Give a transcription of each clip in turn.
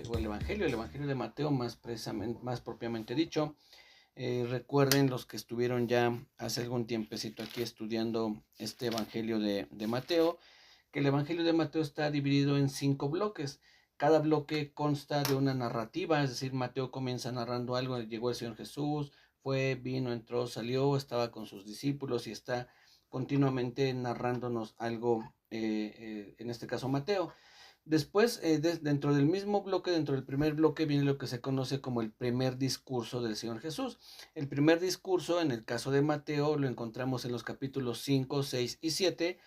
o el Evangelio de Mateo más propiamente dicho. Recuerden los que estuvieron ya hace algún tiempecito aquí estudiando este Evangelio de Mateo, que el Evangelio de Mateo está dividido en 5 bloques. Cada bloque consta de una narrativa, es decir, Mateo comienza narrando algo, llegó el Señor Jesús, fue, vino, entró, salió, estaba con sus discípulos y está continuamente narrándonos algo, en este caso Mateo. Después, dentro del mismo bloque, dentro del primer bloque, viene lo que se conoce como el primer discurso del Señor Jesús. El primer discurso, en el caso de Mateo, lo encontramos en los capítulos 5, 6 y 7,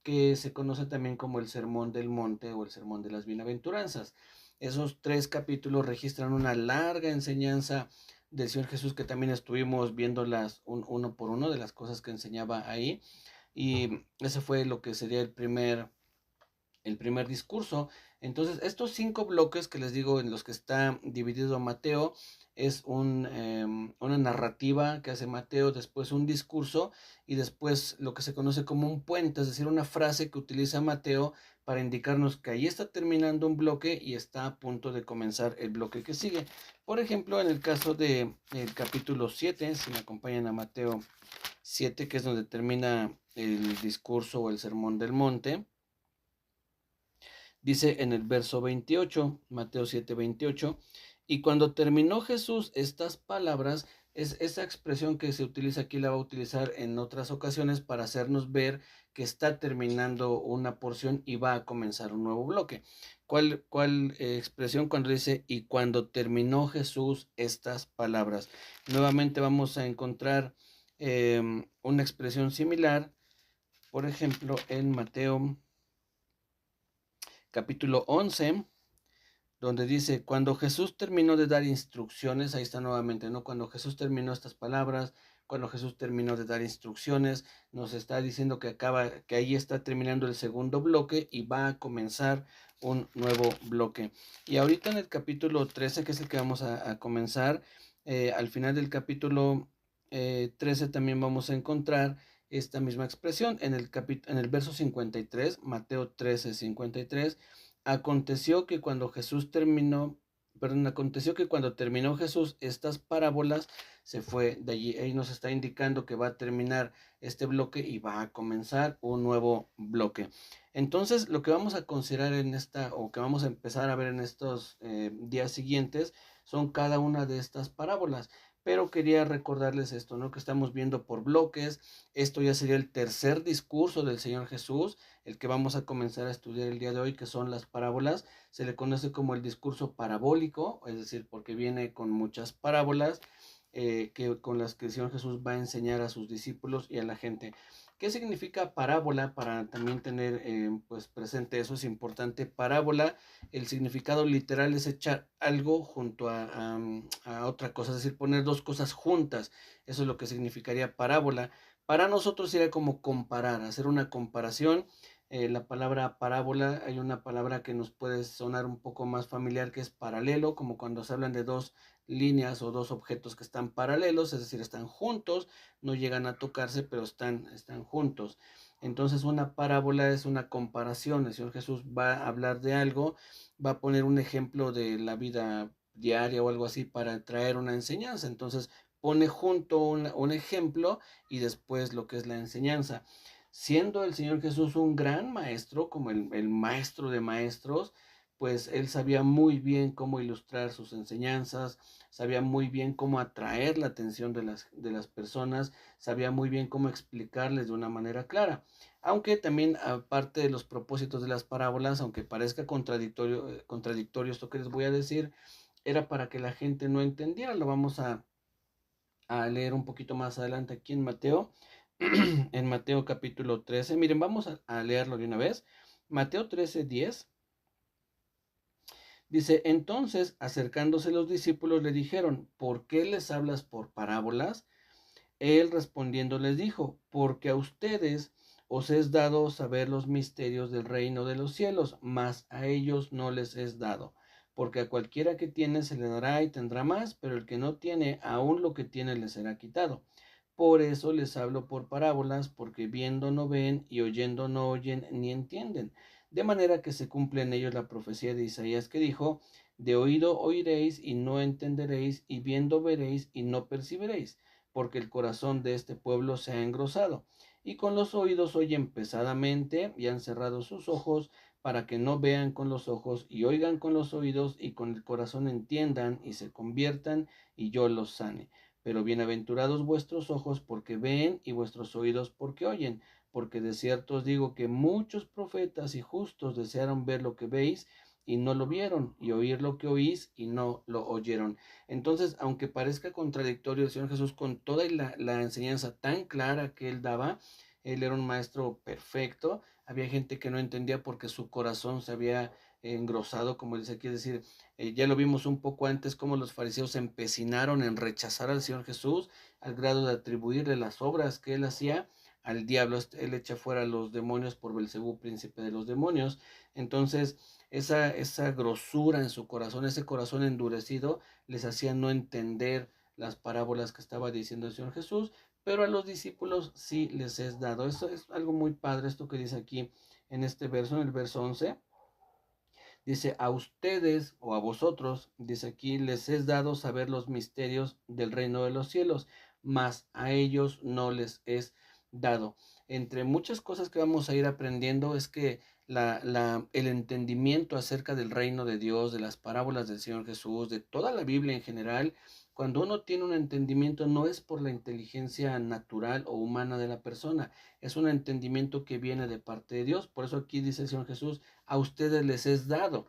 que se conoce también como el Sermón del Monte o el Sermón de las Bienaventuranzas. Esos 3 capítulos registran una larga enseñanza del Señor Jesús, que también estuvimos viéndolas uno por uno de las cosas que enseñaba ahí. Y ese fue lo que sería el primer discurso. Entonces, estos 5 bloques que les digo en los que está dividido Mateo, es una narrativa que hace Mateo, después un discurso y después lo que se conoce como un puente, es decir, una frase que utiliza Mateo para indicarnos que ahí está terminando un bloque y está a punto de comenzar el bloque que sigue. Por ejemplo, en el caso del capítulo 7, si me acompañan a Mateo 7, que es donde termina el discurso o el sermón del monte, dice en el verso 28, Mateo 7, 28, y cuando terminó Jesús estas palabras, es esa expresión que se utiliza aquí, la va a utilizar en otras ocasiones para hacernos ver que está terminando una porción y va a comenzar un nuevo bloque. ¿Cuál expresión cuando dice y cuando terminó Jesús estas palabras? Nuevamente vamos a encontrar una expresión similar, por ejemplo, en Mateo capítulo 11, donde dice, cuando Jesús terminó de dar instrucciones, ahí está nuevamente, ¿no? Cuando Jesús terminó estas palabras, cuando Jesús terminó de dar instrucciones, nos está diciendo que ahí está terminando el segundo bloque y va a comenzar un nuevo bloque. Y ahorita en el capítulo 13, que es el que vamos a comenzar, al final del capítulo 13 también vamos a encontrar esta misma expresión en el verso 53, Mateo 13, 53. Aconteció que cuando terminó Jesús estas parábolas, se fue de allí. Ahí nos está indicando que va a terminar este bloque y va a comenzar un nuevo bloque. Entonces, lo que vamos a considerar o que vamos a empezar a ver en estos días siguientes, son cada una de estas parábolas. Pero quería recordarles esto, ¿no? Que estamos viendo por bloques. Esto ya sería el tercer discurso del Señor Jesús, el que vamos a comenzar a estudiar el día de hoy, que son las parábolas. Se le conoce como el discurso parabólico, es decir, porque viene con muchas parábolas con las que el Señor Jesús va a enseñar a sus discípulos y a la gente. ¿Qué significa parábola? Para también tener pues presente eso, es importante. Parábola, el significado literal es echar algo junto a otra cosa, es decir, poner dos cosas juntas. Eso es lo que significaría parábola. Para nosotros sería como comparar, hacer una comparación. La palabra parábola, hay una palabra que nos puede sonar un poco más familiar, que es paralelo, como cuando se hablan de dos líneas o dos objetos que están paralelos, es decir, están juntos, no llegan a tocarse, pero están juntos. Entonces, una parábola es una comparación. El Señor Jesús va a hablar de algo, va a poner un ejemplo de la vida diaria o algo así para traer una enseñanza. Entonces, pone junto un ejemplo y después lo que es la enseñanza. Siendo el Señor Jesús un gran maestro, como el maestro de maestros, pues él sabía muy bien cómo ilustrar sus enseñanzas, sabía muy bien cómo atraer la atención de las personas, sabía muy bien cómo explicarles de una manera clara. Aunque también, aparte de los propósitos de las parábolas, aunque parezca contradictorio esto que les voy a decir, era para que la gente no entendiera. Lo vamos a leer un poquito más adelante aquí en Mateo, en Mateo capítulo 13. Miren, vamos a leerlo de una vez. Mateo 13, 10. Dice, entonces, acercándose los discípulos le dijeron, ¿por qué les hablas por parábolas? Él respondiendo les dijo, porque a ustedes os es dado saber los misterios del reino de los cielos, mas a ellos no les es dado. Porque a cualquiera que tiene se le dará y tendrá más, pero el que no tiene, aún lo que tiene le será quitado. Por eso les hablo por parábolas, porque viendo no ven y oyendo no oyen ni entienden. de manera que se cumple en ellos la profecía de Isaías que dijo: de oído oiréis y no entenderéis, y viendo veréis y no percibiréis, porque el corazón de este pueblo se ha engrosado, y con los oídos oyen pesadamente, y han cerrado sus ojos, para que no vean con los ojos, y oigan con los oídos, y con el corazón entiendan, y se conviertan, y yo los sane. Pero bienaventurados vuestros ojos porque ven, y vuestros oídos porque oyen, porque de cierto os digo que muchos profetas y justos desearon ver lo que veis y no lo vieron, y oír lo que oís y no lo oyeron. Entonces, aunque parezca contradictorio, el Señor Jesús, con toda la enseñanza tan clara que él daba, él era un maestro perfecto. Había gente que no entendía porque su corazón se había engrosado, como dice aquí, es decir, ya lo vimos un poco antes, cómo los fariseos se empecinaron en rechazar al Señor Jesús, al grado de atribuirle las obras que él hacía al diablo. Él echa fuera a los demonios por Belcebú, príncipe de los demonios. Entonces, esa grosura en su corazón, ese corazón endurecido, les hacía no entender las parábolas que estaba diciendo el Señor Jesús, pero a los discípulos sí les es dado. Eso es algo muy padre, esto que dice aquí en este verso, en el verso 11. Dice: a ustedes o a vosotros, dice aquí, les es dado saber los misterios del reino de los cielos, mas a ellos no les es dado. Entre muchas cosas que vamos a ir aprendiendo es que el entendimiento acerca del reino de Dios, de las parábolas del Señor Jesús, de toda la Biblia en general, cuando uno tiene un entendimiento, no es por la inteligencia natural o humana de la persona, es un entendimiento que viene de parte de Dios. Por eso aquí dice el Señor Jesús: a ustedes les es dado.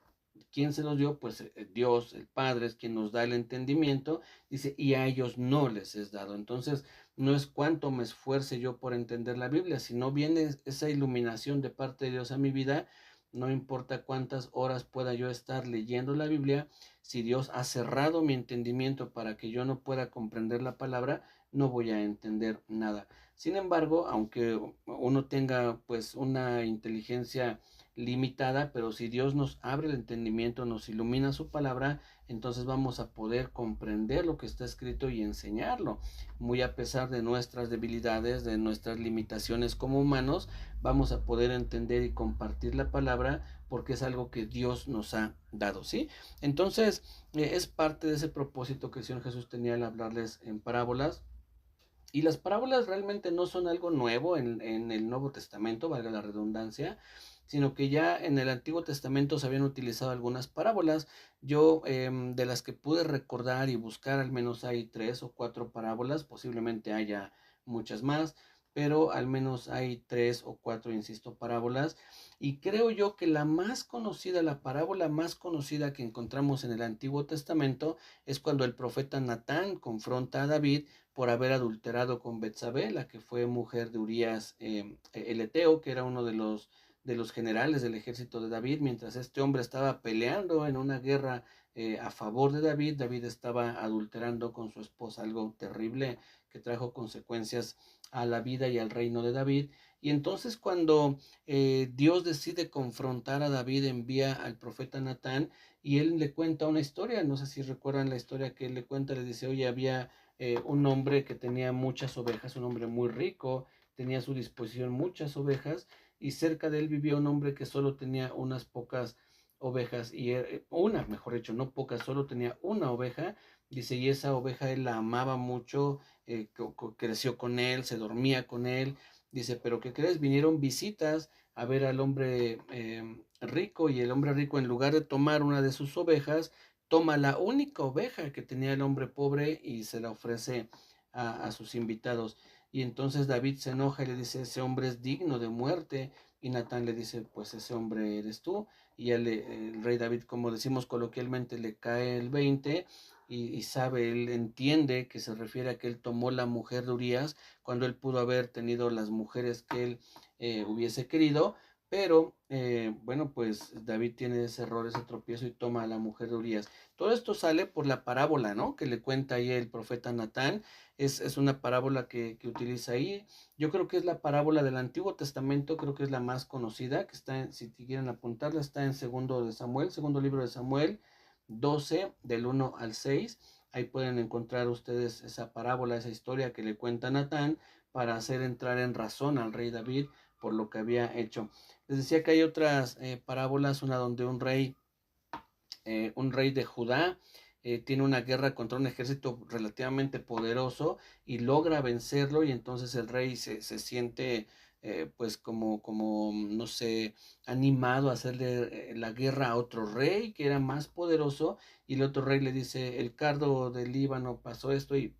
¿Quién se los dio? Pues Dios, el Padre, es quien nos da el entendimiento. Dice: y a ellos no les es dado. Entonces, no es cuánto me esfuerce yo por entender la Biblia, sino viene esa iluminación de parte de Dios a mi vida. No importa cuántas horas pueda yo estar leyendo la Biblia, si Dios ha cerrado mi entendimiento para que yo no pueda comprender la palabra, no voy a entender nada. Sin embargo, aunque uno tenga pues una inteligencia limitada, pero si Dios nos abre el entendimiento, nos ilumina su palabra, entonces vamos a poder comprender lo que está escrito y enseñarlo. Muy a pesar de nuestras debilidades, de nuestras limitaciones como humanos, vamos a poder entender y compartir la palabra porque es algo que Dios nos ha dado, ¿sí? Entonces, es parte de ese propósito que el Señor Jesús tenía al hablarles en parábolas. Y las parábolas realmente no son algo nuevo en el Nuevo Testamento, valga la redundancia, sino que ya en el Antiguo Testamento se habían utilizado algunas parábolas. Yo, de las que pude recordar y buscar, al menos hay 3 o 4 parábolas, posiblemente haya muchas más, pero al menos hay 3 o 4, insisto, parábolas. Y creo yo que la más conocida, la parábola más conocida que encontramos en el Antiguo Testamento es cuando el profeta Natán confronta a David por haber adulterado con Betsabé, la que fue mujer de Urías el Eteo, que era uno de los generales del ejército de David. Mientras este hombre estaba peleando en una guerra a favor de David, David estaba adulterando con su esposa, algo terrible que trajo consecuencias a la vida y al reino de David. Y entonces cuando Dios decide confrontar a David, envía al profeta Natán y él le cuenta una historia. No sé si recuerdan la historia que él le cuenta. Le dice: oye, había un hombre que tenía muchas ovejas, un hombre muy rico, tenía a su disposición muchas ovejas, y cerca de él vivía un hombre que solo tenía unas pocas ovejas, y una, mejor dicho, no pocas, solo tenía una oveja. Dice: y esa oveja él la amaba mucho, creció con él, se dormía con él. Dice: pero ¿qué crees? Vinieron visitas a ver al hombre rico, y el hombre rico, en lugar de tomar una de sus ovejas, toma la única oveja que tenía el hombre pobre y se la ofrece a sus invitados. Y entonces David se enoja y le dice: ese hombre es digno de muerte. Y Natán le dice: pues ese hombre eres tú. Y el rey David, como decimos coloquialmente, le cae el 20 y sabe, él entiende que se refiere a que él tomó la mujer de Urías cuando él pudo haber tenido las mujeres que él hubiese querido. Pero bueno, pues David tiene ese error, ese tropiezo, y toma a la mujer de Urías. Todo esto sale por la parábola, ¿no?, que le cuenta ahí el profeta Natán. Es una parábola que utiliza ahí. Yo creo que es la parábola del Antiguo Testamento, creo que es la más conocida, que está, si quieren apuntarla, está en segundo libro de Samuel 12, del 1 al 6. Ahí pueden encontrar ustedes esa parábola, esa historia que le cuenta Natán para hacer entrar en razón al rey David por lo que había hecho. Les decía que hay otras parábolas, una donde un rey de Judá tiene una guerra contra un ejército relativamente poderoso y logra vencerlo, y entonces el rey se siente pues como, no sé, animado a hacerle la guerra a otro rey que era más poderoso, y el otro rey le dice, el cardo del Líbano pasó esto, y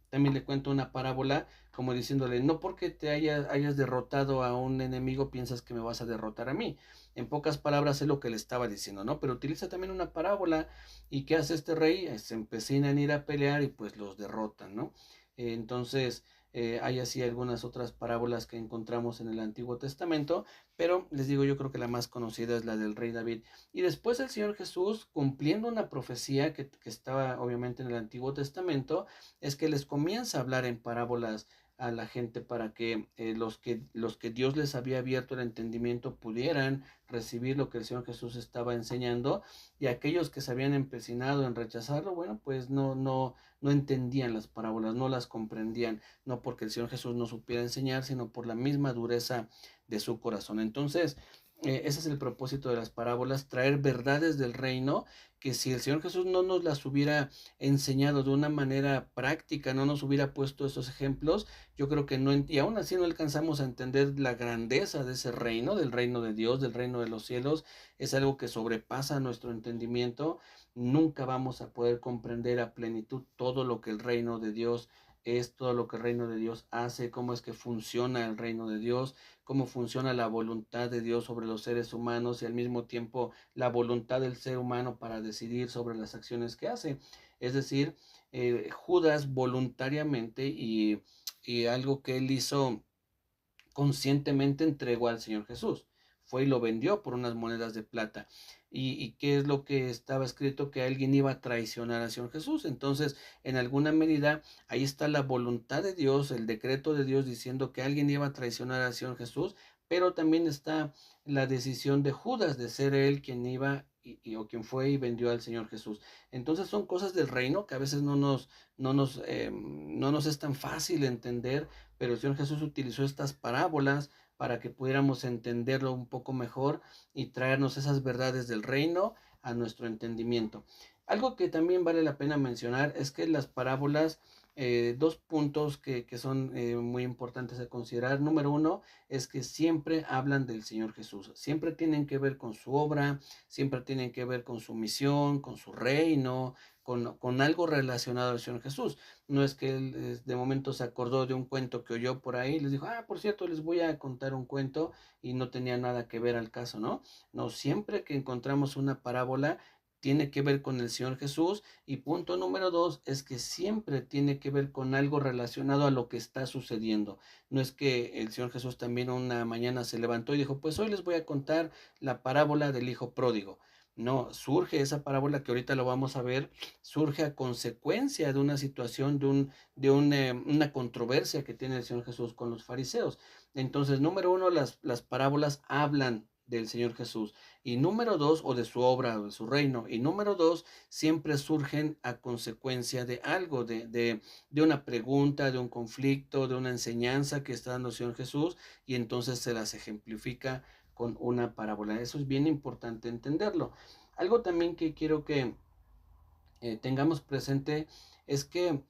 también le cuento una parábola como diciéndole, no porque hayas derrotado a un enemigo piensas que me vas a derrotar a mí. En pocas palabras es lo que le estaba diciendo, ¿no? Pero utiliza también una parábola. ¿Y qué hace este rey? Se empecinan a ir a pelear y pues los derrotan, ¿no? Entonces, hay así algunas otras parábolas que encontramos en el Antiguo Testamento, pero les digo, yo creo que la más conocida es la del rey David. Y después el Señor Jesús, cumpliendo una profecía que estaba obviamente en el Antiguo Testamento, es que les comienza a hablar en parábolas a la gente para que los que Dios les había abierto el entendimiento pudieran recibir lo que el Señor Jesús estaba enseñando, y aquellos que se habían empecinado en rechazarlo, bueno, pues no entendían las parábolas, no las comprendían, no porque el Señor Jesús no supiera enseñar, sino por la misma dureza de su corazón. Entonces, ese es el propósito de las parábolas, traer verdades del reino, que si el Señor Jesús no nos las hubiera enseñado de una manera práctica, no nos hubiera puesto esos ejemplos, yo creo que no, y aún así no alcanzamos a entender la grandeza de ese reino, del reino de Dios, del reino de los cielos. Es algo que sobrepasa nuestro entendimiento. Nunca vamos a poder comprender a plenitud todo lo que el reino de Dios es, todo lo que el reino de Dios hace, cómo es que funciona el reino de Dios, cómo funciona la voluntad de Dios sobre los seres humanos, y al mismo tiempo la voluntad del ser humano para decidir sobre las acciones que hace. Es decir, Judas voluntariamente y algo que él hizo conscientemente, entregó al Señor Jesús. Fue y lo vendió por unas monedas de plata. ¿Y qué es lo que estaba escrito? Que alguien iba a traicionar al Señor Jesús. Entonces, en alguna medida, ahí está la voluntad de Dios, el decreto de Dios diciendo que alguien iba a traicionar al Señor Jesús, pero también está la decisión de Judas de ser él quien iba o quien fue y vendió al Señor Jesús. Entonces son cosas del reino que a veces no nos es tan fácil entender, pero el Señor Jesús utilizó estas parábolas para que pudiéramos entenderlo un poco mejor y traernos esas verdades del reino a nuestro entendimiento. Algo que también vale la pena mencionar es que las parábolas, dos puntos que son muy importantes a considerar. Número uno es que siempre hablan del Señor Jesús, siempre tienen que ver con su obra, siempre tienen que ver con su misión, con su reino, con algo relacionado al Señor Jesús. No es que él de momento se acordó de un cuento que oyó por ahí y les dijo, por cierto, les voy a contar un cuento, y no tenía nada que ver al caso, ¿no? No, siempre que encontramos una parábola tiene que ver con el Señor Jesús, y punto número dos es que siempre tiene que ver con algo relacionado a lo que está sucediendo. No es que el Señor Jesús también una mañana se levantó y dijo, pues hoy les voy a contar la parábola del hijo pródigo. No, surge esa parábola que ahorita lo vamos a ver, surge a consecuencia de una situación, una controversia que tiene el Señor Jesús con los fariseos. Entonces, número uno, las parábolas hablan del Señor Jesús. Y número dos, o de su obra, o de su reino. Y número dos, siempre surgen a consecuencia de algo, de una pregunta, de un conflicto, de una enseñanza que está dando el Señor Jesús, y entonces se las ejemplifica con una parábola. Eso es bien importante entenderlo. Algo también que quiero que tengamos presente es que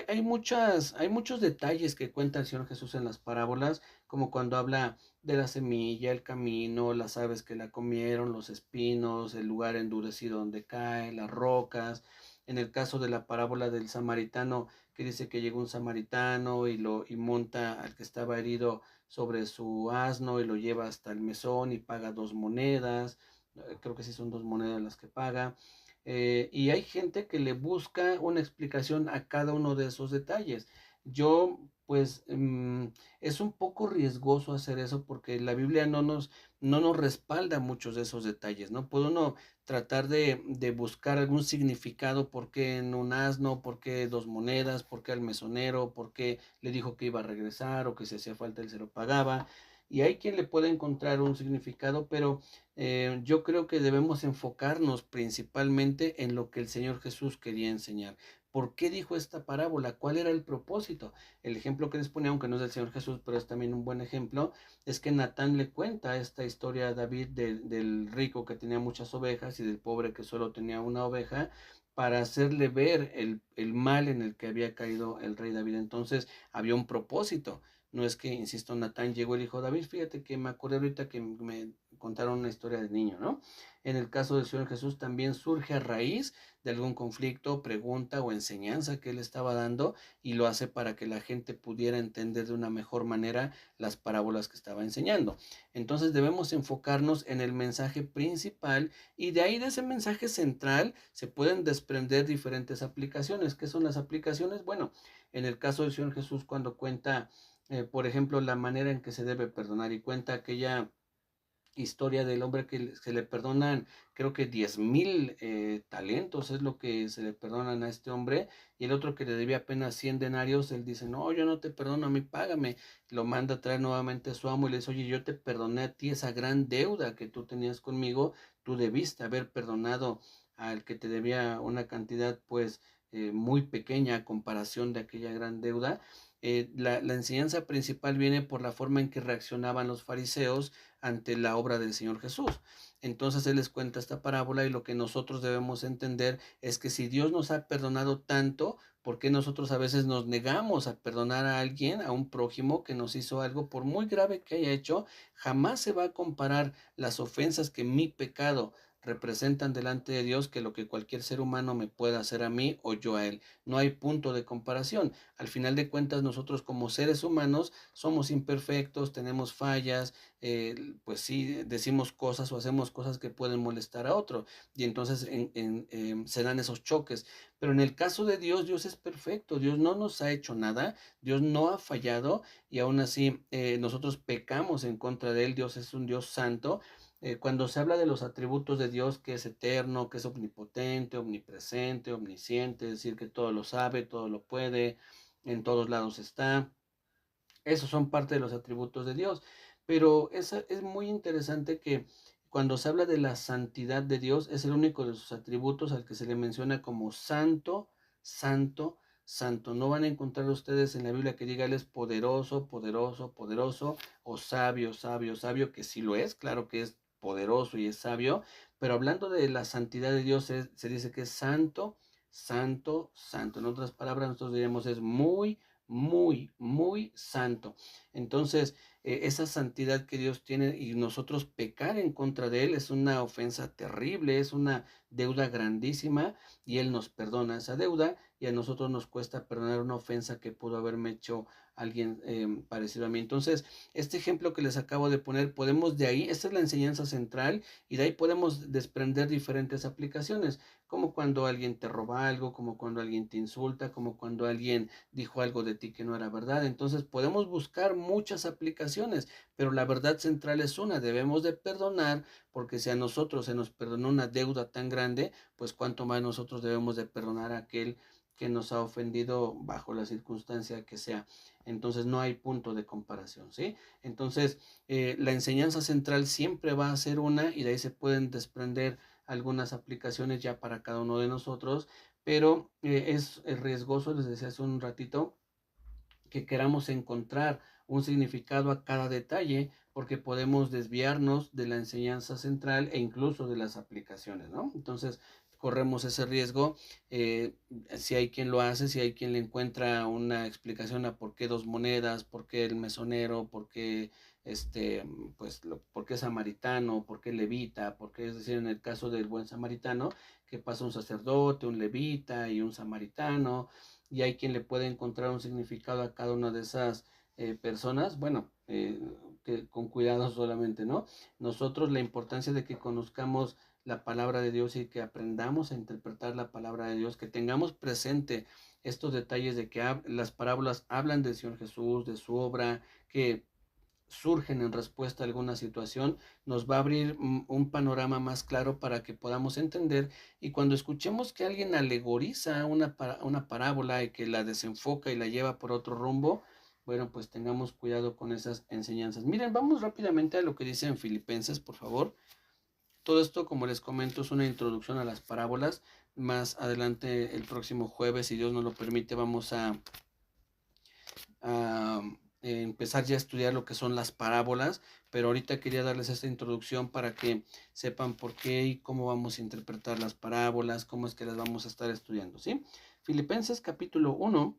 hay muchos detalles que cuenta el Señor Jesús en las parábolas, como cuando habla de la semilla, el camino, las aves que la comieron, los espinos, el lugar endurecido donde cae, las rocas. En el caso de la parábola del samaritano, que dice que llegó un samaritano y monta al que estaba herido sobre su asno y lo lleva hasta el mesón y paga 2 monedas. Creo que sí son 2 monedas las que paga. Y hay gente que le busca una explicación a cada uno de esos detalles. Yo, pues, es un poco riesgoso hacer eso porque la Biblia no nos respalda muchos de esos detalles, ¿no? Puede uno tratar de buscar algún significado, por qué en un asno, por qué 2 monedas, por qué al mesonero, por qué le dijo que iba a regresar o que si hacía falta él se lo pagaba. y hay quien le puede encontrar un significado, pero yo creo que debemos enfocarnos principalmente en lo que el Señor Jesús quería enseñar. ¿Por qué dijo esta parábola? ¿Cuál era el propósito? El ejemplo que les pone, aunque no es del Señor Jesús, pero es también un buen ejemplo, es que Natán le cuenta esta historia a David del rico que tenía muchas ovejas y del pobre que solo tenía una oveja, para hacerle ver el mal en el que había caído el rey David. Entonces había un propósito. No es que, insisto, Natán llegó y dijo, David, fíjate que me acordé ahorita que me contaron una historia de niño, ¿no? En el caso del Señor Jesús también surge a raíz de algún conflicto, pregunta o enseñanza que él estaba dando, y lo hace para que la gente pudiera entender de una mejor manera las parábolas que estaba enseñando. Entonces debemos enfocarnos en el mensaje principal, y de ahí, de ese mensaje central, se pueden desprender diferentes aplicaciones. ¿Qué son las aplicaciones? Bueno, en el caso del Señor Jesús, cuando cuenta, por ejemplo, la manera en que se debe perdonar, y cuenta aquella historia del hombre que se le perdonan, creo que 10,000 talentos es lo que se le perdonan a este hombre, y el otro que le debía apenas 100 denarios, él dice, no, yo no te perdono, a mí págame. Lo manda a traer nuevamente a su amo y le dice, oye, yo te perdoné a ti esa gran deuda que tú tenías conmigo, tú debiste haber perdonado al que te debía una cantidad pues muy pequeña a comparación de aquella gran deuda. La enseñanza principal viene por la forma en que reaccionaban los fariseos ante la obra del Señor Jesús. Entonces Él les cuenta esta parábola, y lo que nosotros debemos entender es que si Dios nos ha perdonado tanto, ¿por qué nosotros a veces nos negamos a perdonar a alguien, a un prójimo que nos hizo algo, por muy grave que haya hecho? Jamás se va a comparar las ofensas que mi pecado representan delante de Dios que lo que cualquier ser humano me pueda hacer a mí o yo a él. No hay punto de comparación. Al final de cuentas, nosotros como seres humanos somos imperfectos, tenemos fallas, pues sí, decimos cosas o hacemos cosas que pueden molestar a otro, y entonces se dan esos choques. Pero en el caso de Dios, Dios es perfecto, Dios no nos ha hecho nada, Dios no ha fallado, y aún así nosotros pecamos en contra de Él. Dios es un Dios santo. Cuando se habla de los atributos de Dios, que es eterno, que es omnipotente, omnipresente, omnisciente, es decir, que todo lo sabe, todo lo puede, en todos lados está, esos son parte de los atributos de Dios. Pero es muy interesante que cuando se habla de la santidad de Dios, es el único de sus atributos al que se le menciona como santo, santo, santo. No van a encontrar ustedes en la Biblia que diga Él es poderoso, poderoso, poderoso, o sabio, sabio, sabio, que sí lo es, claro que es poderoso y es sabio, pero hablando de la santidad de Dios, se dice que es santo, santo, santo. En otras palabras, nosotros diríamos es muy, muy, muy santo. Entonces, esa santidad que Dios tiene, y nosotros pecar en contra de Él, es una ofensa terrible, es una deuda grandísima, y Él nos perdona esa deuda, y a nosotros nos cuesta perdonar una ofensa que pudo haberme hecho alguien parecido a mí. Entonces, este ejemplo que les acabo de poner, podemos de ahí, esta es la enseñanza central, y de ahí podemos desprender diferentes aplicaciones, como cuando alguien te roba algo, como cuando alguien te insulta, como cuando alguien dijo algo de ti que no era verdad. Entonces podemos buscar muchas aplicaciones, pero la verdad central es una: debemos de perdonar, porque si a nosotros se nos perdonó una deuda tan grande, pues cuánto más nosotros debemos de perdonar a aquel que nos ha ofendido bajo la circunstancia que sea. Entonces no hay punto de comparación, ¿sí? Entonces la enseñanza central siempre va a ser una, y de ahí se pueden desprender algunas aplicaciones ya para cada uno de nosotros, pero es riesgoso, les decía hace un ratito, que queramos encontrar un significado a cada detalle, porque podemos desviarnos de la enseñanza central e incluso de las aplicaciones, ¿no? Entonces corremos ese riesgo. Si hay quien lo hace, si hay quien le encuentra una explicación a por qué dos monedas, por qué el mesonero, por qué pues por qué samaritano, por qué levita, porque es decir, en el caso del buen samaritano, que pasa un sacerdote, un levita y un samaritano, y hay quien le puede encontrar un significado a cada una de esas personas. Bueno, que con cuidado solamente, ¿no? Nosotros, la importancia de que conozcamos la palabra de Dios y que aprendamos a interpretar la palabra de Dios, que tengamos presente estos detalles de que las parábolas hablan del Señor Jesús, de su obra, que surgen en respuesta a alguna situación, nos va a abrir un panorama más claro para que podamos entender. Y cuando escuchemos que alguien alegoriza una parábola y que la desenfoca y la lleva por otro rumbo, bueno, pues tengamos cuidado con esas enseñanzas. Miren, vamos rápidamente a lo que dice en Filipenses, por favor. Todo esto, como les comento, es una introducción a las parábolas. Más adelante, el próximo jueves, si Dios nos lo permite, vamos a empezar ya a estudiar lo que son las parábolas, pero ahorita quería darles esta introducción para que sepan por qué y cómo vamos a interpretar las parábolas, cómo es que las vamos a estar estudiando, ¿sí? Filipenses capítulo 1,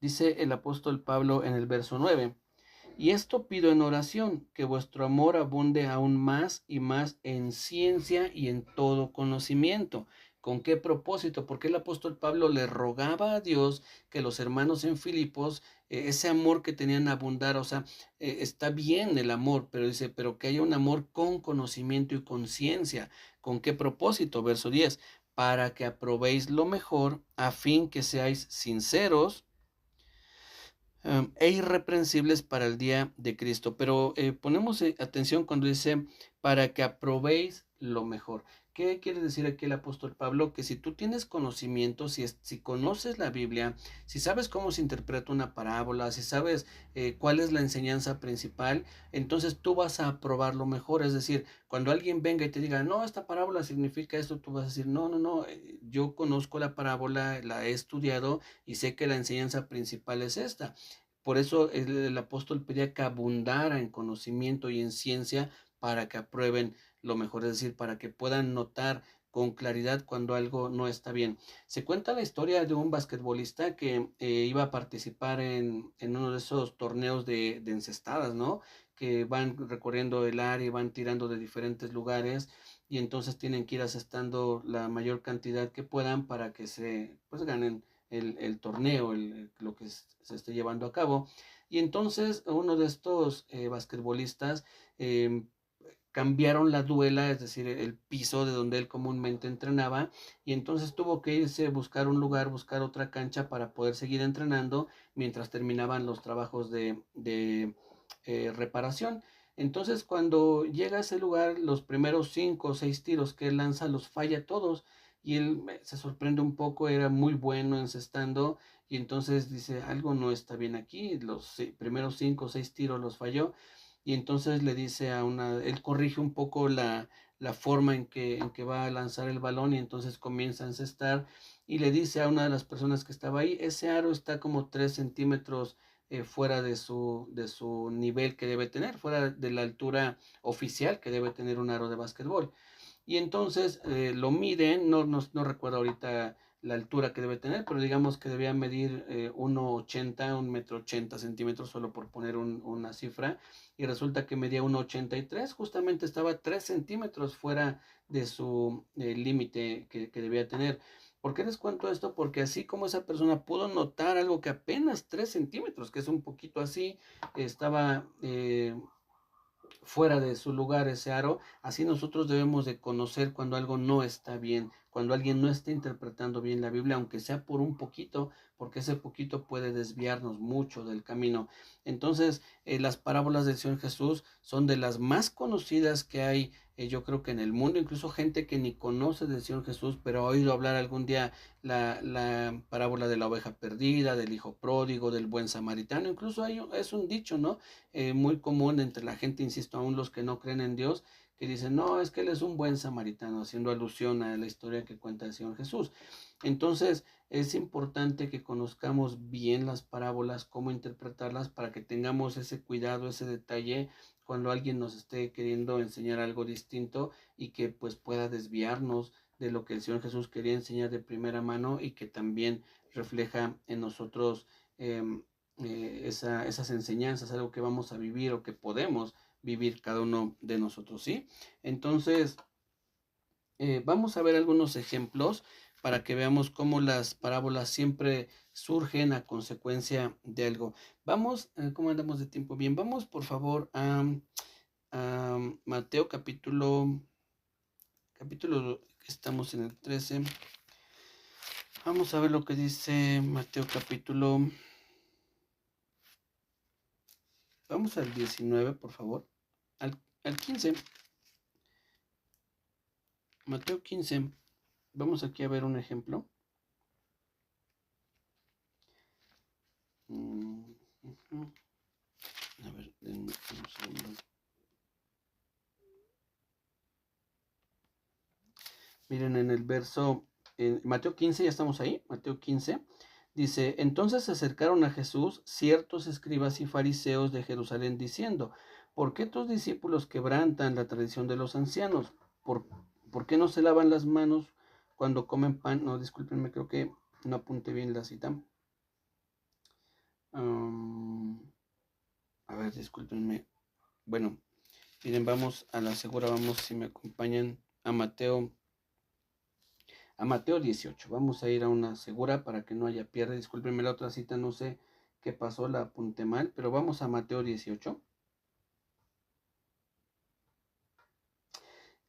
dice el apóstol Pablo en el verso 9: y esto pido en oración, que vuestro amor abunde aún más y más en ciencia y en todo conocimiento. ¿Con qué propósito? Porque el apóstol Pablo le rogaba a Dios que los hermanos en Filipos, ese amor que tenían abundar, o sea, está bien el amor, pero dice, pero que haya un amor con conocimiento y conciencia. ¿Con qué propósito? Verso 10, para que aprobéis lo mejor, a fin que seáis sinceros e irreprensibles para el día de Cristo. Pero ponemos atención cuando dice para que aprobéis lo mejor. ¿Qué quiere decir aquí el apóstol Pablo? Que si tú tienes conocimiento, si conoces la Biblia, si sabes cómo se interpreta una parábola, si sabes cuál es la enseñanza principal, entonces tú vas a aprobar lo mejor. Es decir, cuando alguien venga y te diga, no, esta parábola significa esto, tú vas a decir, no, no, no, yo conozco la parábola, la he estudiado y sé que la enseñanza principal es esta. Por eso el apóstol pedía que abundara en conocimiento y en ciencia para que aprueben lo mejor, es decir, para que puedan notar con claridad cuando algo no está bien. Se cuenta la historia de un basquetbolista que iba a participar en uno de esos torneos de encestadas, ¿no? Que van recorriendo el área y van tirando de diferentes lugares y entonces tienen que ir asestando la mayor cantidad que puedan para que se pues ganen el torneo, lo que se esté llevando a cabo. Y entonces uno de estos basquetbolistas cambiaron la duela, es decir, el piso de donde él comúnmente entrenaba, y entonces tuvo que irse a buscar un lugar, buscar otra cancha para poder seguir entrenando mientras terminaban los trabajos de reparación. Entonces, cuando llega a ese lugar, los primeros 5 o 6 tiros que él lanza los falla todos y él se sorprende un poco, era muy bueno encestando y entonces dice, algo no está bien aquí, los primeros 5 o 6 tiros los falló y entonces le dice él corrige un poco la forma en que va a lanzar el balón y entonces comienza a encestar y le dice a una de las personas que estaba ahí, ese aro está como 3 centímetros fuera de su nivel que debe tener, fuera de la altura oficial que debe tener un aro de básquetbol. Y entonces lo miden, no recuerdo ahorita la altura que debe tener, pero digamos que debía medir 1,80, 1,80 m, solo por poner una cifra, y resulta que medía 1,83, justamente estaba 3 centímetros fuera de su límite que debía tener. ¿Por qué les cuento esto? Porque así como esa persona pudo notar algo que apenas 3 centímetros, que es un poquito así, estaba fuera de su lugar ese aro, así nosotros debemos de conocer cuando algo no está bien, cuando alguien no está interpretando bien la Biblia, aunque sea por un poquito, porque ese poquito puede desviarnos mucho del camino. Entonces, las parábolas del Señor Jesús son de las más conocidas que hay, yo creo que en el mundo, incluso gente que ni conoce del Señor Jesús, pero ha oído hablar algún día la parábola de la oveja perdida, del hijo pródigo, del buen samaritano, incluso es un dicho, ¿no? Muy común entre la gente, insisto, aún los que no creen en Dios, que dicen, no, es que Él es un buen samaritano, haciendo alusión a la historia que cuenta el Señor Jesús. Entonces, es importante que conozcamos bien las parábolas, cómo interpretarlas, para que tengamos ese cuidado, ese detalle, cuando alguien nos esté queriendo enseñar algo distinto y que pues pueda desviarnos de lo que el Señor Jesús quería enseñar de primera mano y que también refleja en nosotros esas enseñanzas, algo que vamos a vivir o que podemos vivir cada uno de nosotros, ¿sí? Entonces, vamos a ver algunos ejemplos para que veamos cómo las parábolas siempre surgen a consecuencia de algo. Vamos, ¿cómo andamos de tiempo? Bien, vamos por favor a Mateo capítulo, estamos en el 13. Vamos a ver lo que dice Mateo capítulo. Vamos al 19, por favor. Al 15. Mateo 15. Vamos aquí a ver un ejemplo. Miren, en el verso, en Mateo 15, ya estamos ahí, Mateo 15, dice, entonces se acercaron a Jesús ciertos escribas y fariseos de Jerusalén diciendo, ¿por qué tus discípulos quebrantan la tradición de los ancianos? ¿Por, ¿por qué no se lavan las manos cuando comen pan? No, discúlpenme, creo que no apunté bien la cita. A ver, discúlpenme. Bueno, miren, vamos a la segura, vamos si me acompañan a Mateo 18. Vamos a ir a una segura para que no haya pierde. Discúlpenme la otra cita, no sé qué pasó, la apunté mal, pero vamos a Mateo 18.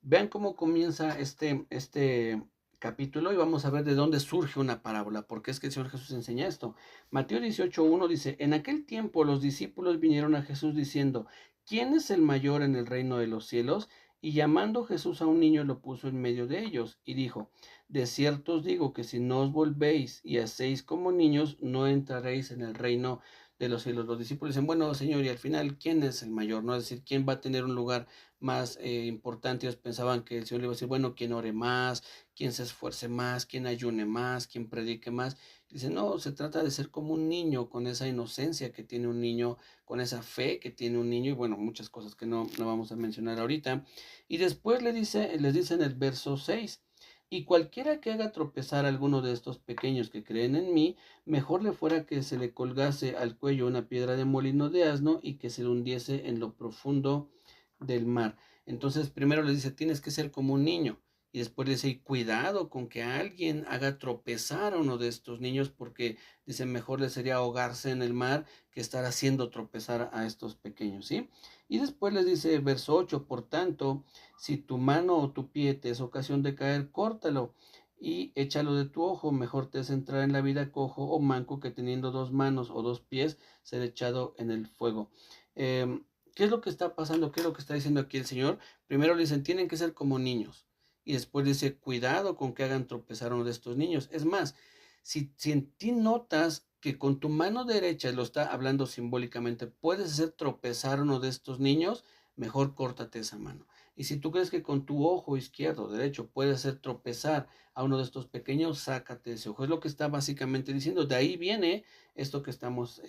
Vean cómo comienza este capítulo y vamos a ver de dónde surge una parábola, porque es que el Señor Jesús enseña esto. Mateo 18:1 dice, en aquel tiempo los discípulos vinieron a Jesús diciendo, ¿quién es el mayor en el reino de los cielos? Y llamando Jesús a un niño lo puso en medio de ellos y dijo, de cierto os digo que si no os volvéis y hacéis como niños, no entraréis en el reino de los cielos. Los discípulos dicen, bueno, Señor, y al final, ¿quién es el mayor? ¿No? Es decir, ¿quién va a tener un lugar más importante? Ellos pensaban que el Señor le iba a decir, bueno, quien ore más, quien se esfuerce más, quien ayune más, quien predique más. Dice, no, se trata de ser como un niño, con esa inocencia que tiene un niño, con esa fe que tiene un niño, y bueno, muchas cosas que no vamos a mencionar ahorita. Y después les dice en el verso 6, y cualquiera que haga tropezar a alguno de estos pequeños que creen en mí, mejor le fuera que se le colgase al cuello una piedra de molino de asno y que se le hundiese en lo profundo del mar. Entonces, primero les dice, tienes que ser como un niño. Y después le dice, y cuidado con que alguien haga tropezar a uno de estos niños, porque dice, mejor le sería ahogarse en el mar que estar haciendo tropezar a estos pequeños, ¿sí? Y después les dice, verso 8, por tanto, si tu mano o tu pie te es ocasión de caer, córtalo y échalo de tu ojo. Mejor te es entrar en la vida cojo o manco que teniendo dos manos o dos pies ser echado en el fuego. ¿Qué es lo que está pasando? ¿Qué es lo que está diciendo aquí el Señor? Primero le dicen, tienen que ser como niños. Y después dice, cuidado con que hagan tropezar a uno de estos niños. Es más, si en ti notas que con tu mano derecha, lo está hablando simbólicamente, puedes hacer tropezar a uno de estos niños, mejor córtate esa mano. Y si tú crees que con tu ojo izquierdo, derecho, puedes hacer tropezar a uno de estos pequeños, sácate ese ojo. Es lo que está básicamente diciendo. De ahí viene esto que estamos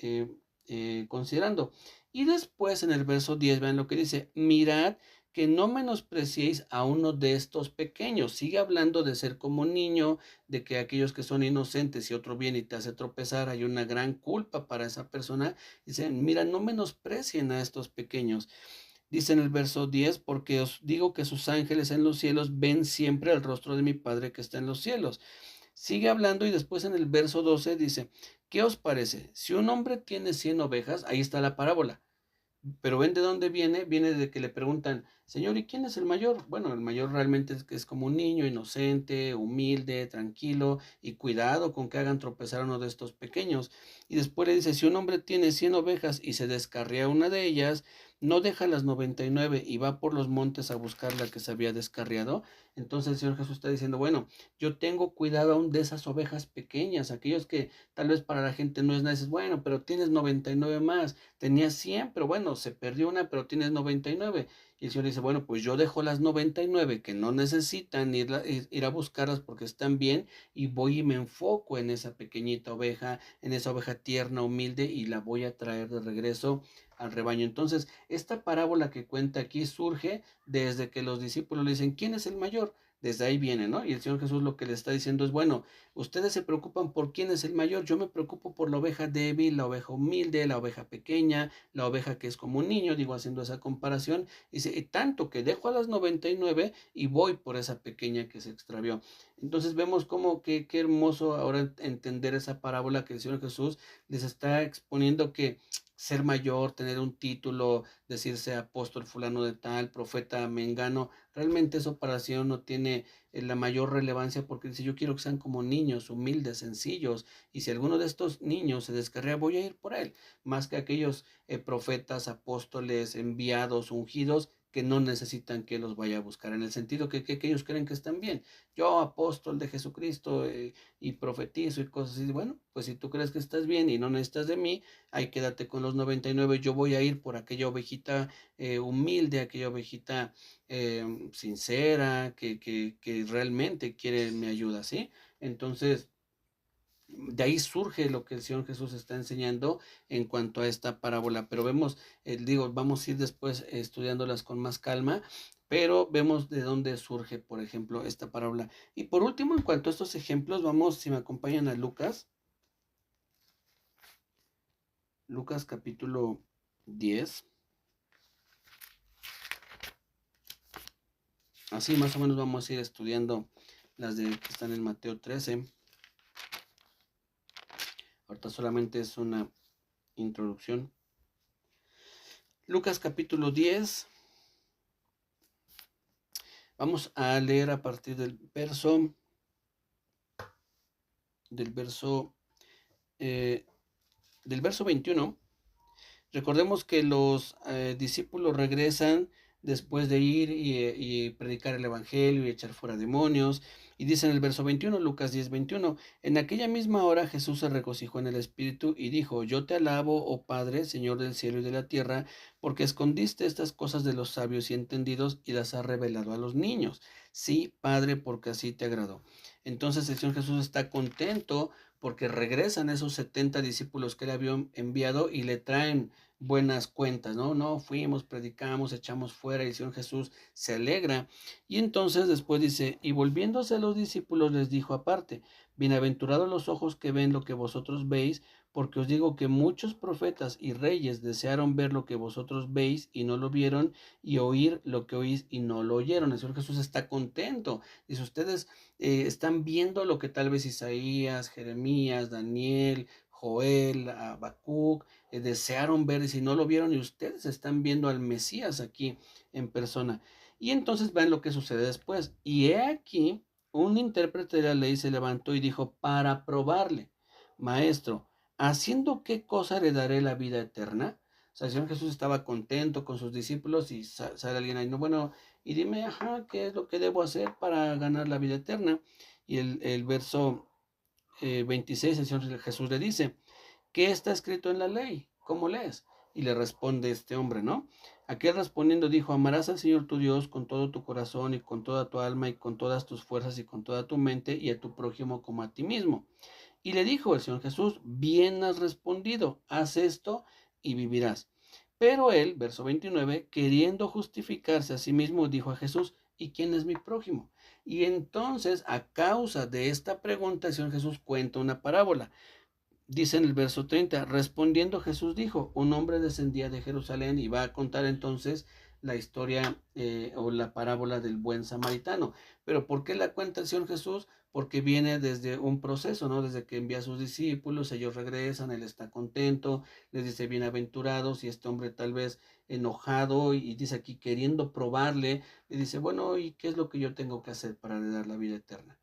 considerando. Y después en el verso 10, vean lo que dice, mirad que no menospreciéis a uno de estos pequeños. Sigue hablando de ser como niño, de que aquellos que son inocentes, si otro viene y te hace tropezar, hay una gran culpa para esa persona. Dice, mira, no menosprecien a estos pequeños. Dice en el verso 10, porque os digo que sus ángeles en los cielos ven siempre el rostro de mi Padre que está en los cielos. Sigue hablando y después en el verso 12 dice, ¿qué os parece? Si un hombre tiene 100 ovejas, ahí está la parábola. Pero ven de dónde viene, viene de que le preguntan, Señor, ¿y quién es el mayor? Bueno, el mayor realmente es como un niño inocente, humilde, tranquilo, y cuidado con que hagan tropezar a uno de estos pequeños. Y después le dice, si un hombre tiene 100 ovejas y se descarría una de ellas, no deja las 99 y va por los montes a buscar la que se había descarriado. Entonces el Señor Jesús está diciendo, bueno, yo tengo cuidado aún de esas ovejas pequeñas, aquellos que tal vez para la gente no es nada, dices, bueno, pero tienes 99 más, tenías 100, pero bueno, se perdió una, pero tienes 99. Y el Señor dice, bueno, pues yo dejo las 99 que no necesitan ir a buscarlas porque están bien y voy y me enfoco en esa pequeñita oveja, en esa oveja tierna, humilde y la voy a traer de regreso al rebaño. Entonces, esta parábola que cuenta aquí surge desde que los discípulos le dicen, ¿quién es el mayor? Desde ahí viene, ¿no? Y el Señor Jesús lo que le está diciendo es, bueno, ustedes se preocupan por quién es el mayor, yo me preocupo por la oveja débil, la oveja humilde, la oveja pequeña, la oveja que es como un niño, digo, haciendo esa comparación, dice, y tanto que dejo a las 99 y voy por esa pequeña que se extravió. Entonces vemos cómo qué hermoso ahora entender esa parábola que el Señor Jesús les está exponiendo que ser mayor, tener un título, decirse apóstol fulano de tal, profeta mengano, realmente eso para el Señor no tiene la mayor relevancia porque dice, yo quiero que sean como niños, humildes, sencillos, y si alguno de estos niños se descarría, voy a ir por él, más que aquellos profetas, apóstoles, enviados, ungidos, que no necesitan que los vaya a buscar, en el sentido que ellos creen que están bien. Yo, apóstol de Jesucristo, y profetizo y cosas así. Bueno, pues si tú crees que estás bien y no necesitas de mí, ahí quédate con los 99. Yo voy a ir por aquella ovejita humilde, aquella ovejita sincera, que realmente quiere mi ayuda, ¿sí? Entonces, de ahí surge lo que el Señor Jesús está enseñando en cuanto a esta parábola, pero vemos, digo, vamos a ir después estudiándolas con más calma, pero vemos de dónde surge, por ejemplo, esta parábola. Y por último, en cuanto a estos ejemplos, vamos, si me acompañan a Lucas, Lucas capítulo 10, así más o menos vamos a ir estudiando las de que están en Mateo 13. Ahorita solamente es una introducción. Lucas capítulo 10. Vamos a leer a partir del verso, eh, del verso 21. Recordemos que los discípulos regresan después de ir y predicar el evangelio y echar fuera demonios. Y dice en el verso 21, Lucas 10:21, en aquella misma hora Jesús se regocijó en el Espíritu y dijo, yo te alabo, oh Padre, Señor del cielo y de la tierra, porque escondiste estas cosas de los sabios y entendidos y las has revelado a los niños. Sí, Padre, porque así te agradó. Entonces el Señor Jesús está contento porque regresan esos 70 discípulos que le habían enviado y le traen buenas cuentas, ¿no? No, fuimos, predicamos, echamos fuera, y el Señor Jesús se alegra. Y entonces después dice, y volviéndose a los discípulos les dijo aparte, bienaventurados los ojos que ven lo que vosotros veis, porque os digo que muchos profetas y reyes desearon ver lo que vosotros veis y no lo vieron, y oír lo que oís y no lo oyeron. El Señor Jesús está contento. Dice, ustedes están viendo lo que tal vez Isaías, Jeremías, Daniel, Joel, Habacuc, desearon ver, y si no lo vieron, y ustedes están viendo al Mesías aquí en persona. Y entonces vean lo que sucede después. Y he aquí, un intérprete de la ley se levantó y dijo, para probarle, maestro, ¿haciendo qué cosa heredaré la vida eterna? O sea, el Señor Jesús estaba contento con sus discípulos y sale alguien ahí, no, bueno, y dime, ajá, ¿qué es lo que debo hacer para ganar la vida eterna? Y el verso 26, el Señor Jesús le dice, ¿qué está escrito en la ley? ¿Cómo lees? Y le responde este hombre, ¿no? Aquel respondiendo dijo, amarás al Señor tu Dios con todo tu corazón y con toda tu alma y con todas tus fuerzas y con toda tu mente y a tu prójimo como a ti mismo. Y le dijo el Señor Jesús, bien has respondido, haz esto y vivirás. Pero él, verso 29, queriendo justificarse a sí mismo, dijo a Jesús, ¿y quién es mi prójimo? Y entonces, a causa de esta pregunta, el Señor Jesús cuenta una parábola. Dice en el verso 30, respondiendo Jesús dijo, un hombre descendía de Jerusalén, y va a contar entonces la historia o la parábola del buen samaritano. Pero ¿por qué la cuenta el Señor Jesús? Porque viene desde un proceso, ¿no? Desde que envía a sus discípulos, ellos regresan, él está contento, les dice bienaventurados, y este hombre tal vez enojado, y dice aquí queriendo probarle, le dice, bueno, ¿y qué es lo que yo tengo que hacer para dar la vida eterna?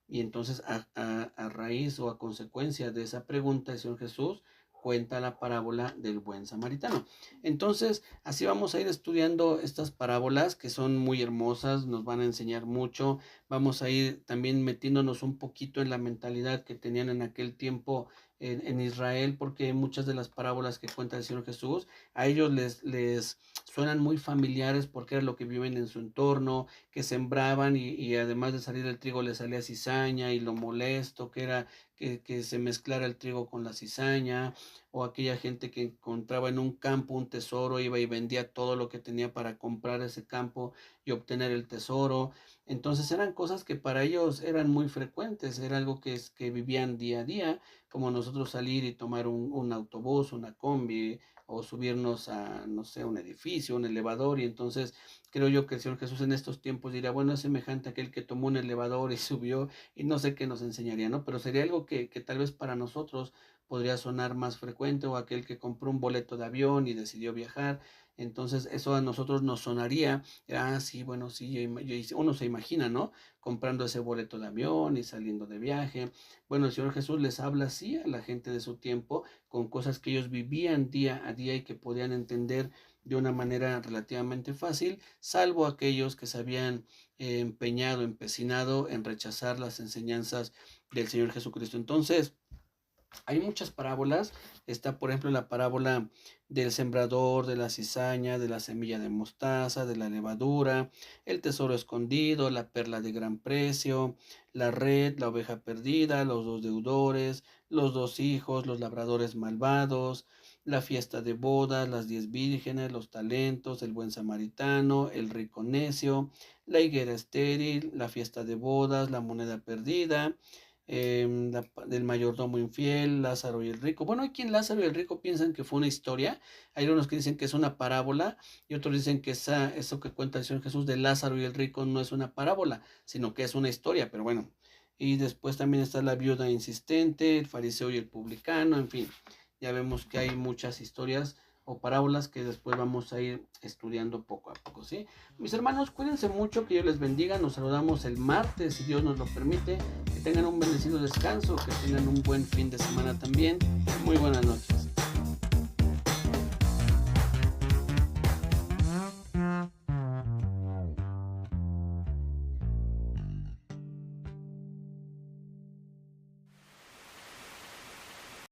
Y entonces a raíz o a consecuencia de esa pregunta, el Señor Jesús cuenta la parábola del buen samaritano. Entonces, así vamos a ir estudiando estas parábolas que son muy hermosas, nos van a enseñar mucho. Vamos a ir también metiéndonos un poquito en la mentalidad que tenían en aquel tiempo en Israel, porque muchas de las parábolas que cuenta el Señor Jesús, a ellos les suenan muy familiares porque era lo que viven en su entorno, que sembraban y además de salir el trigo le salía cizaña, y lo molesto que era que se mezclara el trigo con la cizaña, o aquella gente que encontraba en un campo un tesoro, iba y vendía todo lo que tenía para comprar ese campo y obtener el tesoro. Entonces eran cosas que para ellos eran muy frecuentes, era algo que vivían día a día, como nosotros salir y tomar un autobús, una combi, o subirnos a, no sé, un edificio, un elevador. Y entonces creo yo que el Señor Jesús en estos tiempos dirá, bueno, es semejante a aquel que tomó un elevador y subió, y no sé qué nos enseñaría, ¿no? Pero sería algo que tal vez para nosotros podría sonar más frecuente, o aquel que compró un boleto de avión y decidió viajar. Entonces eso a nosotros nos sonaría, sí, bueno, sí, uno se imagina, ¿no? Comprando ese boleto de avión y saliendo de viaje. Bueno, el Señor Jesús les habla así a la gente de su tiempo, con cosas que ellos vivían día a día y que podían entender de una manera relativamente fácil, salvo aquellos que se habían empecinado en rechazar las enseñanzas del Señor Jesucristo. Entonces, hay muchas parábolas. Está, por ejemplo, la parábola del sembrador, de la cizaña, de la semilla de mostaza, de la levadura, el tesoro escondido, la perla de gran precio, la red, la oveja perdida, los dos deudores, los dos hijos, los labradores malvados, la fiesta de bodas, las 10 vírgenes, los talentos, el buen samaritano, el rico necio, la higuera estéril, la fiesta de bodas, la moneda perdida, del mayordomo infiel, Lázaro y el rico. Bueno, aquí en Lázaro y el rico piensan que fue una historia. Hay unos que dicen que es una parábola y otros dicen que eso que cuenta el Señor Jesús de Lázaro y el rico no es una parábola, sino que es una historia, pero bueno. Y después también está la viuda insistente, el fariseo y el publicano, en fin. Ya vemos que hay muchas historias o parábolas que después vamos a ir estudiando poco a poco, ¿sí? Mis hermanos, cuídense mucho, que Dios les bendiga. Nos saludamos el martes, si Dios nos lo permite. Que tengan un bendecido descanso, que tengan un buen fin de semana también. Muy buenas noches.